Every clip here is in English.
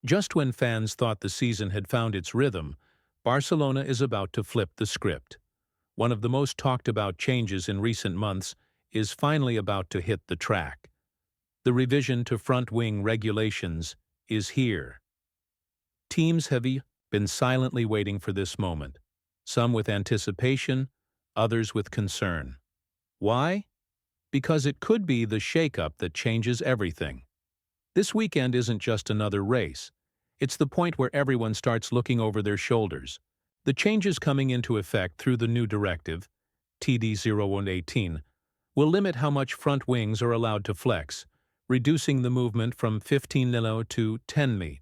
Just when fans thought the season had found its rhythm, Barcelona is about to flip the script. One of the most talked about changes in recent months is finally about to hit the track. The revision to front-wing regulations is here. Teams have been silently waiting for this moment, some with anticipation, others with concern. Why? Because it could be the shakeup that changes everything. This weekend isn't just another race. It's the point where everyone starts looking over their shoulders. The changes coming into effect through the new directive, TD0118, will limit how much front wings are allowed to flex, reducing the movement from 15 mm to 10 mm.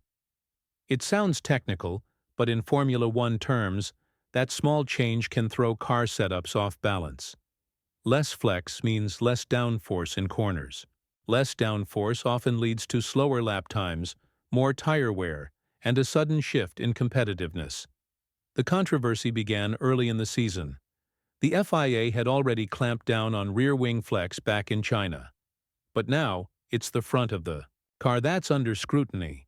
It sounds technical, but in Formula One terms, that small change can throw car setups off balance. Less flex means less downforce in corners. Less downforce often leads to slower lap times, more tire wear, and a sudden shift in competitiveness. The controversy began early in the season. The FIA had already clamped down on rear wing flex back in China. But now, it's the front of the car that's under scrutiny.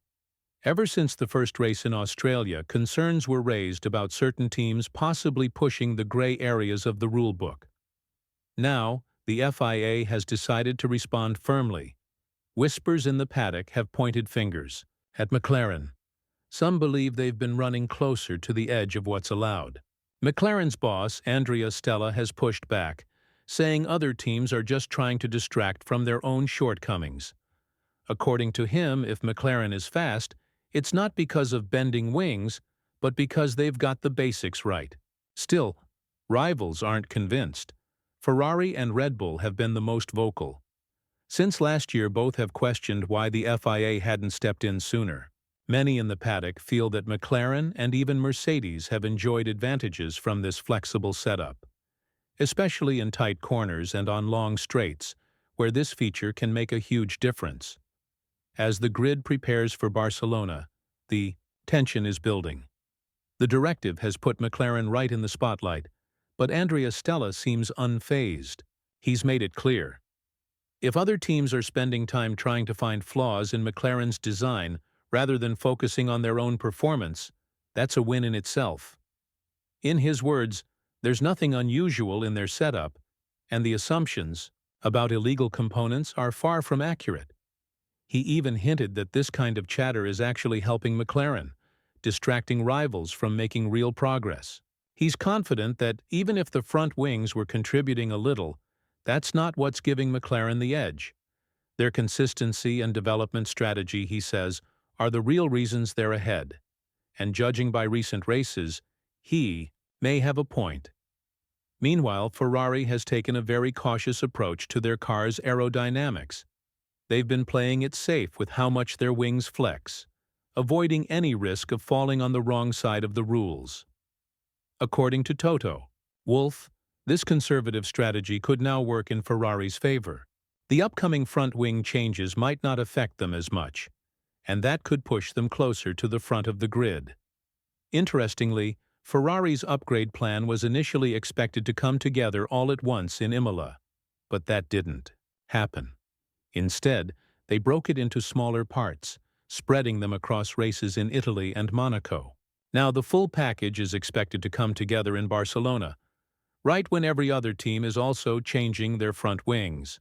Ever since the first race in Australia, concerns were raised about certain teams possibly pushing the gray areas of the rulebook. Now, the FIA has decided to respond firmly. Whispers in the paddock have pointed fingers at McLaren. Some believe they've been running closer to the edge of what's allowed. McLaren's boss, Andrea Stella, has pushed back, saying other teams are just trying to distract from their own shortcomings. According to him, if McLaren is fast, it's not because of bending wings, but because they've got the basics right. Still, rivals aren't convinced. Ferrari and Red Bull have been the most vocal. Since last year, both have questioned why the FIA hadn't stepped in sooner. Many in the paddock feel that McLaren and even Mercedes have enjoyed advantages from this flexible setup, especially in tight corners and on long straights, where this feature can make a huge difference. As the grid prepares for Barcelona, the tension is building. The directive has put McLaren right in the spotlight, but Andrea Stella seems unfazed. He's made it clear. If other teams are spending time trying to find flaws in McLaren's design rather than focusing on their own performance, that's a win in itself. In his words, there's nothing unusual in their setup, and the assumptions about illegal components are far from accurate. He even hinted that this kind of chatter is actually helping McLaren, distracting rivals from making real progress. He's confident that even if the front wings were contributing a little, that's not what's giving McLaren the edge. Their consistency and development strategy, he says, are the real reasons they're ahead. And judging by recent races, he may have a point. Meanwhile, Ferrari has taken a very cautious approach to their car's aerodynamics. They've been playing it safe with how much their wings flex, avoiding any risk of falling on the wrong side of the rules. According to Toto Wolff, this conservative strategy could now work in Ferrari's favor. The upcoming front wing changes might not affect them as much, and that could push them closer to the front of the grid. Interestingly, Ferrari's upgrade plan was initially expected to come together all at once in Imola, but that didn't happen. Instead, they broke it into smaller parts, spreading them across races in Italy and Monaco. Now the full package is expected to come together in Barcelona, right when every other team is also changing their front wings.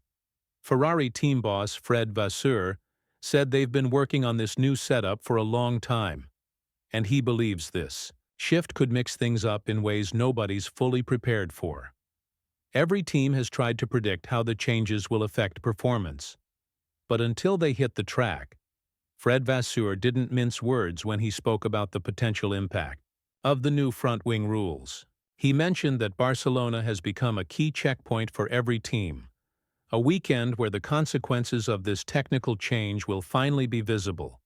Ferrari team boss Fred Vasseur said they've been working on this new setup for a long time, and he believes this shift could mix things up in ways nobody's fully prepared for. Every team has tried to predict how the changes will affect performance, but until they hit the track, Fred Vasseur didn't mince words when he spoke about the potential impact of the new front-wing rules. He mentioned that Barcelona has become a key checkpoint for every team, a weekend where the consequences of this technical change will finally be visible.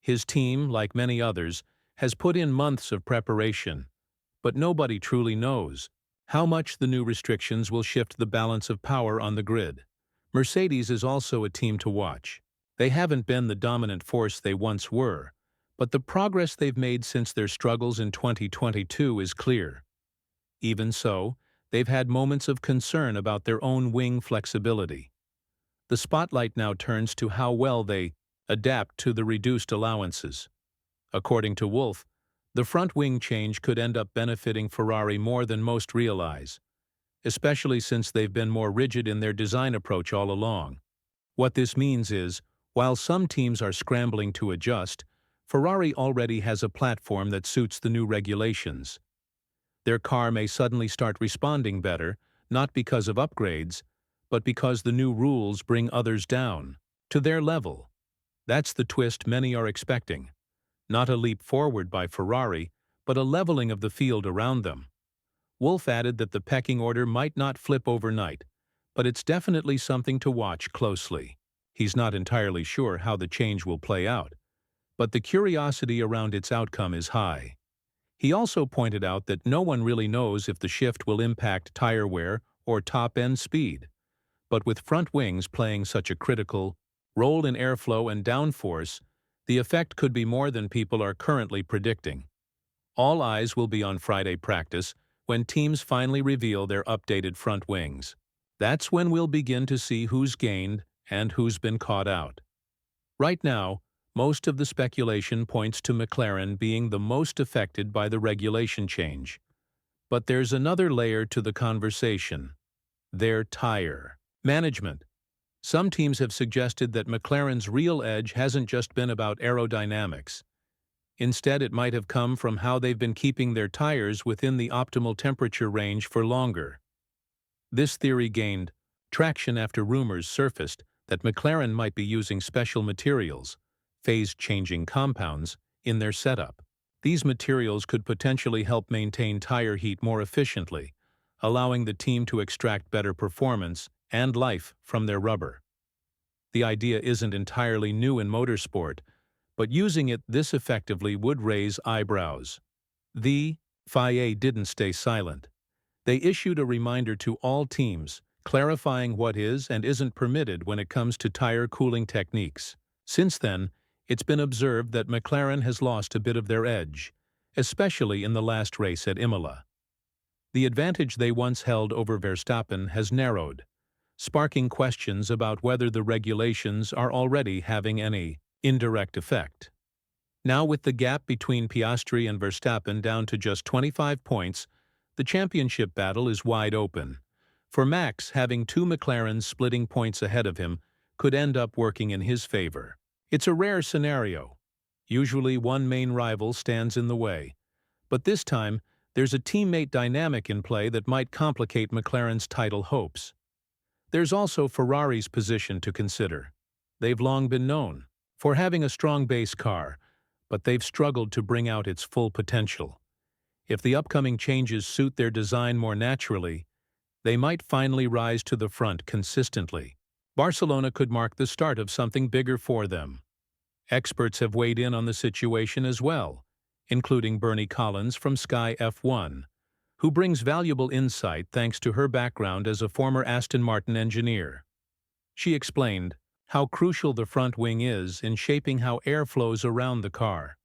His team, like many others, has put in months of preparation, but nobody truly knows how much the new restrictions will shift the balance of power on the grid. Mercedes is also a team to watch. They haven't been the dominant force they once were, but the progress they've made since their struggles in 2022 is clear. Even so, they've had moments of concern about their own wing flexibility. The spotlight now turns to how well they adapt to the reduced allowances. According to Wolff, the front wing change could end up benefiting Ferrari more than most realize, especially since they've been more rigid in their design approach all along. What this means is, while some teams are scrambling to adjust, Ferrari already has a platform that suits the new regulations. Their car may suddenly start responding better, not because of upgrades, but because the new rules bring others down to their level. That's the twist many are expecting. Not a leap forward by Ferrari, but a leveling of the field around them. Wolff added that the pecking order might not flip overnight, but it's definitely something to watch closely. He's not entirely sure how the change will play out, but the curiosity around its outcome is high. He also pointed out that no one really knows if the shift will impact tire wear or top-end speed, but with front wings playing such a critical role in airflow and downforce, the effect could be more than people are currently predicting. All eyes will be on Friday practice when teams finally reveal their updated front wings. That's when we'll begin to see who's gained and who's been caught out. Right now, most of the speculation points to McLaren being the most affected by the regulation change. But there's another layer to the conversation: their tire management. Some teams have suggested that McLaren's real edge hasn't just been about aerodynamics. Instead, it might have come from how they've been keeping their tires within the optimal temperature range for longer. This theory gained traction after rumors surfaced that McLaren might be using special materials, phase-changing compounds, in their setup. These materials could potentially help maintain tire heat more efficiently, allowing the team to extract better performance and life from their rubber. The idea isn't entirely new in motorsport, but using it this effectively would raise eyebrows. The FIA didn't stay silent. They issued a reminder to all teams, clarifying what is and isn't permitted when it comes to tire cooling techniques. Since then, it's been observed that McLaren has lost a bit of their edge, especially in the last race at Imola. The advantage they once held over Verstappen has narrowed, sparking questions about whether the regulations are already having any indirect effect. Now, with the gap between Piastri and Verstappen down to just 25 points, the championship battle is wide open. For Max, having two McLarens splitting points ahead of him could end up working in his favor. It's a rare scenario. Usually one main rival stands in the way. But this time, there's a teammate dynamic in play that might complicate McLaren's title hopes. There's also Ferrari's position to consider. They've long been known for having a strong base car, but they've struggled to bring out its full potential. If the upcoming changes suit their design more naturally, they might finally rise to the front consistently. Barcelona could mark the start of something bigger for them. Experts have weighed in on the situation as well, including Bernie Collins from Sky F1, who brings valuable insight thanks to her background as a former Aston Martin engineer. She explained how crucial the front wing is in shaping how air flows around the car.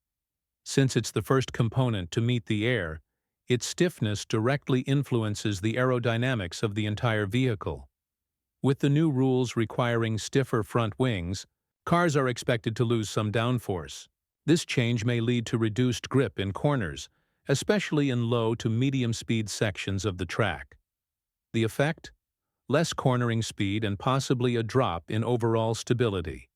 Since it's the first component to meet the air, its stiffness directly influences the aerodynamics of the entire vehicle. With the new rules requiring stiffer front wings, cars are expected to lose some downforce. This change may lead to reduced grip in corners, especially in low to medium-speed sections of the track. The effect? Less cornering speed and possibly a drop in overall stability.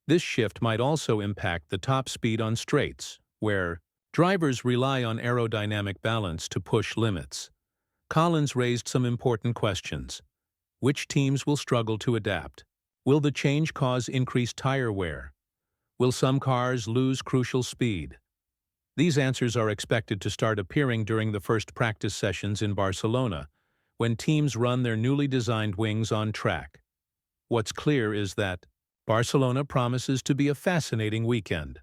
This shift might also impact the top speed on straights, where drivers rely on aerodynamic balance to push limits. Collins raised some important questions. Which teams will struggle to adapt? Will the change cause increased tire wear? Will some cars lose crucial speed? These answers are expected to start appearing during the first practice sessions in Barcelona, when teams run their newly designed wings on track. What's clear is that Barcelona promises to be a fascinating weekend.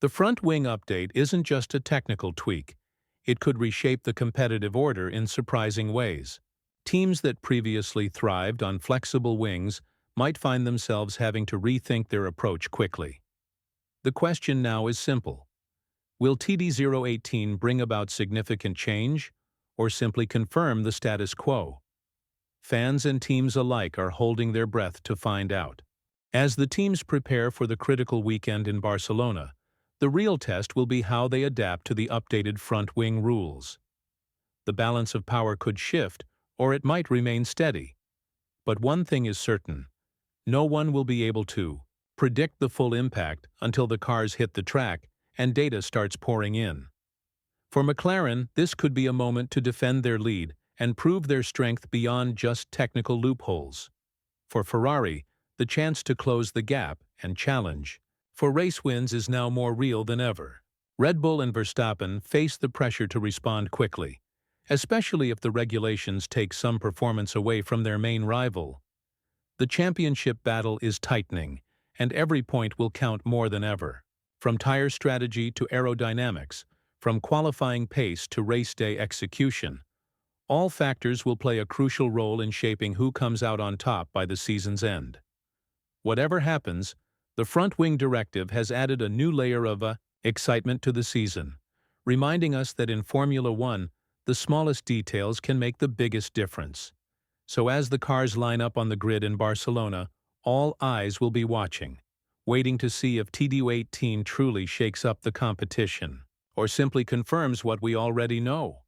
The front wing update isn't just a technical tweak. It could reshape the competitive order in surprising ways. Teams that previously thrived on flexible wings might find themselves having to rethink their approach quickly. The question now is simple. Will TD018 bring about significant change, or simply confirm the status quo? Fans and teams alike are holding their breath to find out. As the teams prepare for the critical weekend in Barcelona, the real test will be how they adapt to the updated front-wing rules. The balance of power could shift, or it might remain steady. But one thing is certain: no one will be able to predict the full impact until the cars hit the track and data starts pouring in. For McLaren, this could be a moment to defend their lead and prove their strength beyond just technical loopholes. For Ferrari, the chance to close the gap and challenge for race wins is now more real than ever. Red Bull and Verstappen face the pressure to respond quickly, especially if the regulations take some performance away from their main rival. The championship battle is tightening, and every point will count more than ever. From tire strategy to aerodynamics, from qualifying pace to race day execution, all factors will play a crucial role in shaping who comes out on top by the season's end. Whatever happens, the front-wing directive has added a new layer of excitement to the season, reminding us that in Formula One, the smallest details can make the biggest difference. So as the cars line up on the grid in Barcelona, all eyes will be watching, waiting to see if TD18 truly shakes up the competition, or simply confirms what we already know.